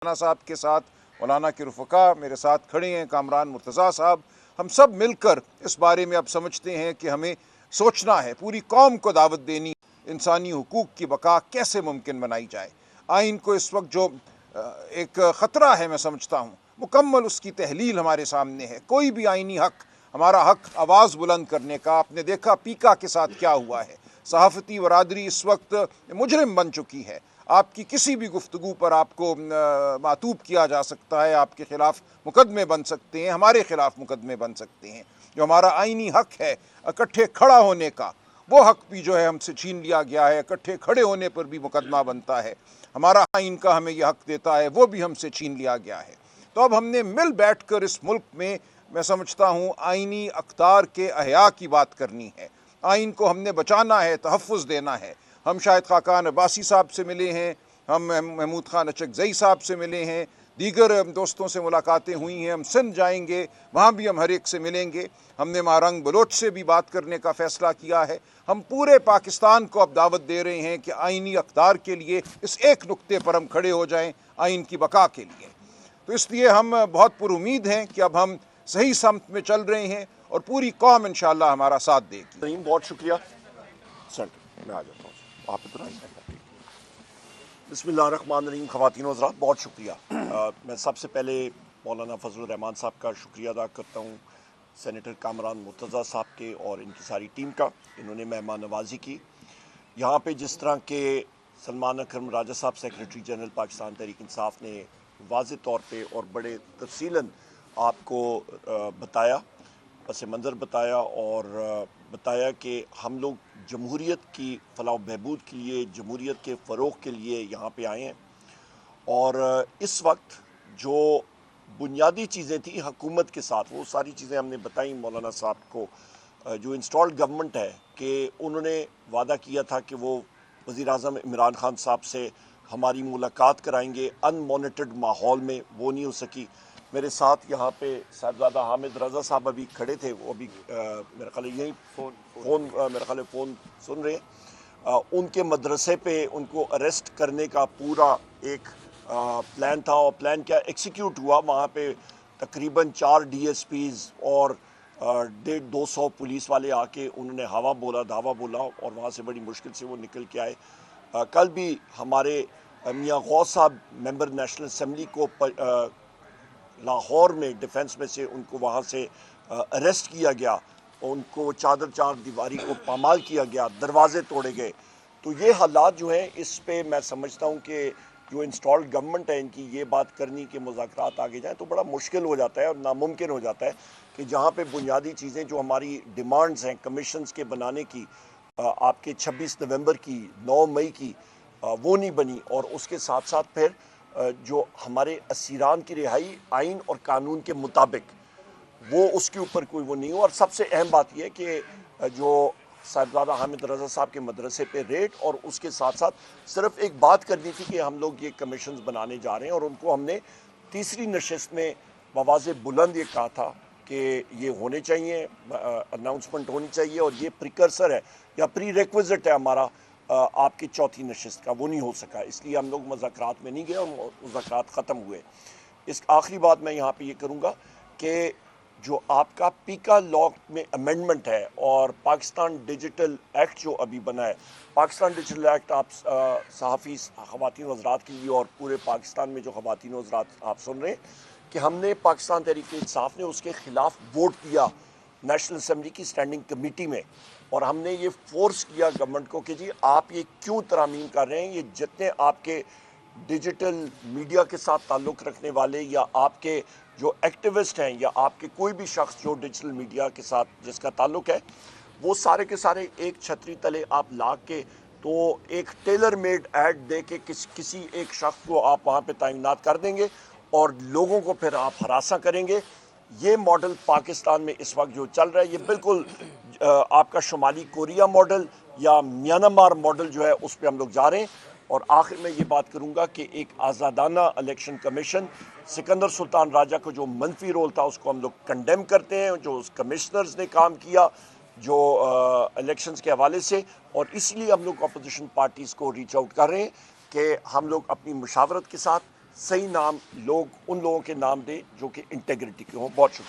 मौलाना साहब के साथ, मौलाना के रुफ़क़ा मेरे साथ खड़े हैं, कामरान मुर्तज़ा साहब, हम सब मिलकर इस बारे में अब समझते हैं कि हमें सोचना है, पूरी कौम को दावत देनी, इंसानी हुकूक की बका कैसे मुमकिन बनाई जाए। आइन को इस वक्त जो एक ख़तरा है मैं समझता हूँ, मुकम्मल उसकी तहलील हमारे सामने है। कोई भी आइनी हक, हमारा हक आवाज़ बुलंद करने का, आपने देखा पीका के साथ क्या हुआ है। सहाफ़ती बरादरी इस वक्त मुजरिम बन चुकी है। आपकी किसी भी गुफ्तगू पर आपको मातूब किया जा सकता है, आपके ख़िलाफ़ मुकदमे बन सकते हैं, हमारे ख़िलाफ़ मुकदमे बन सकते हैं। जो हमारा आइनी हक है इकट्ठे खड़ा होने का, वो हक भी जो है हमसे छीन लिया गया है। इकट्ठे खड़े होने पर भी मुकदमा बनता है, हमारा आइन का हमें यह हक देता है, वो भी हमसे छीन लिया गया है। तो अब हमने मिल बैठ कर इस मुल्क में, मैं समझता हूँ, आइनी अख्तार के अहया की बात करनी है। आइन को हमने बचाना है, तहफ़्फ़ुज़ देना है। हम शाहिद खाकान अब्बासी साहब से मिले हैं, हम महमूद खान अचकज़ई साहब से मिले हैं, दीगर दोस्तों से मुलाकातें हुई हैं। हम सिंध जाएंगे, वहाँ भी हम हर एक से मिलेंगे। हमने मारंग बलोच से भी बात करने का फ़ैसला किया है। हम पूरे पाकिस्तान को अब दावत दे रहे हैं कि आइनी अख्तार के लिए इस एक नुक्ते पर हम खड़े हो जाएँ, आइन की बका के लिए। तो इसलिए हम बहुत पुरुमीद हैं कि अब हम सही समत में चल रहे हैं और पूरी कौम इंशाअल्लाह हमारा साथ देगी। बहुत शुक्रिया। मैं आ जाता हूँ, आप इतना बिस्मिल्लाहिर्रहमानिर्रहीम। ख़वातीन व हज़रात, बहुत शुक्रिया। मैं सबसे पहले मौलाना फजलुर रहमान साहब का शुक्रिया अदा करता हूँ, सेनेटर कामरान मुर्तज़ा साहब के और इनकी सारी टीम का। इन्होंने मेहमान नवाजी की। यहाँ पे जिस तरह के सलमान अकरम राजा साहब, सेक्रेटरी जनरल पाकिस्तान तहरीक इंसाफ ने वाज़ेह तौर पे और बड़े तफसीलन आपको बताया, पस मंज़र बताया और बताया कि हम लोग जमहूरियत की फ़लाह बहबूद के लिए, जमहूरियत के फ़रोग़ के लिए यहाँ पे आए हैं। और इस वक्त जो बुनियादी चीज़ें थी हुकूमत के साथ, वो सारी चीज़ें हमने बताई मौलाना साहब को। जो इंस्टॉल्ड गवर्नमेंट है कि उन्होंने वादा किया था कि वो वज़ीर-ए-आज़म इमरान खान साहब से हमारी मुलाकात कराएंगे अनमॉनिटर्ड माहौल में, वो नहीं हो सकी। मेरे साथ यहाँ पे साहिबजादा हामिद रज़ा साहब अभी खड़े थे, वो अभी मेरा ख्याल यहीं फ़ोन मेरा ख्याल फ़ोन सुन रहे हैं। उनके मदरसे पे उनको अरेस्ट करने का पूरा एक प्लान था और प्लान क्या एग्जीक्यूट हुआ। वहाँ पे तकरीबन 4 DSPs और 150-200 पुलिस वाले आके उन्होंने हवा बोला, धावा बोला और वहाँ से बड़ी मुश्किल से वो निकल के आए। कल भी हमारे मियाँ गौस साहब मेंबर नेशनल असम्बली को लाहौर में डिफेंस में से उनको वहाँ से अरेस्ट किया गया, उनको चादर चार दीवारी को पामाल किया गया, दरवाजे तोड़े गए। तो ये हालात जो हैं, इस पे मैं समझता हूँ कि जो इंस्टॉल्ड गवर्नमेंट है, इनकी ये बात करनी कि मुज़ाकरात आगे जाएँ तो बड़ा मुश्किल हो जाता है और नामुमकिन हो जाता है कि जहाँ पे बुनियादी चीज़ें जो हमारी डिमांड्स हैं कमीशंस के बनाने की, आपके 26 नवंबर की, 9 मई की, वो नहीं बनी। और उसके साथ साथ फिर जो हमारे असीरान की रिहाई आइन और कानून के मुताबिक, वो उसके ऊपर कोई वो नहीं हो। और सबसे अहम बात यह है कि जो साहिबजादा हामिद रज़ा साहब के मदरसे पे रेड, और उसके साथ साथ सिर्फ एक बात करनी थी कि हम लोग ये कमीशन बनाने जा रहे हैं और उनको हमने तीसरी नशिस्त में बवाज़े बुलंद ये कहा था कि ये होने चाहिए, अनाउंसमेंट होनी चाहिए और ये प्रिकर्सर है या प्री रिक्विजिट है हमारा आपकी चौथी नशिस्त का, वो नहीं हो सका। इसलिए हम लोग मुज़ाकरात में नहीं गए और मुज़ाकरात ख़त्म हुए। इस आखिरी बात मैं यहाँ पे ये करूँगा कि जो आपका पीका लॉ में अमेंडमेंट है और पाकिस्तान डिजिटल एक्ट जो अभी बना है, पाकिस्तान डिजिटल एक्ट आप सहाफ़ी ख़वातीन व हज़रात के लिए और पूरे पाकिस्तान में जो ख़वातीन व हज़रात आप सुन रहे हैं कि हमने पाकिस्तान तहरीक इंसाफ ने उसके ख़िलाफ़ वोट दिया नेशनल असम्बली की स्टैंडिंग कमेटी में, और हमने ये फोर्स किया गवर्नमेंट को कि जी आप ये क्यों तरमीम कर रहे हैं। ये जितने आपके डिजिटल मीडिया के साथ ताल्लुक़ रखने वाले या आपके जो एक्टिविस्ट हैं या आपके कोई भी शख्स जो डिजिटल मीडिया के साथ जिसका ताल्लुक़ है, वो सारे के सारे एक छतरी तले आप ला के, तो एक टेलर मेड ऐड दे के किसी एक शख्स को आप वहाँ पे तैनात कर देंगे और लोगों को फिर आप हरासा करेंगे। ये मॉडल पाकिस्तान में इस वक्त जो चल रहा है, ये बिल्कुल आपका शुमाली कोरिया मॉडल या म्यांमार मॉडल जो है उस पर हम लोग जा रहे हैं। और आखिर में ये बात करूँगा कि एक आज़ादाना इलेक्शन कमीशन, सिकंदर सुल्तान राजा को जो मनफी रोल था उसको हम लोग कंडेम करते हैं, जो उस कमिश्नर्स ने काम किया जो इलेक्शंस के हवाले से, और इसलिए हम लोग अपोजिशन पार्टीज़ को रीच आउट कर रहे हैं कि हम लोग अपनी मुशावरत के साथ सही नाम लोग उन लोगों के नाम दें जो कि इंटेग्रिटी के हों। बहुत शुक्रिया।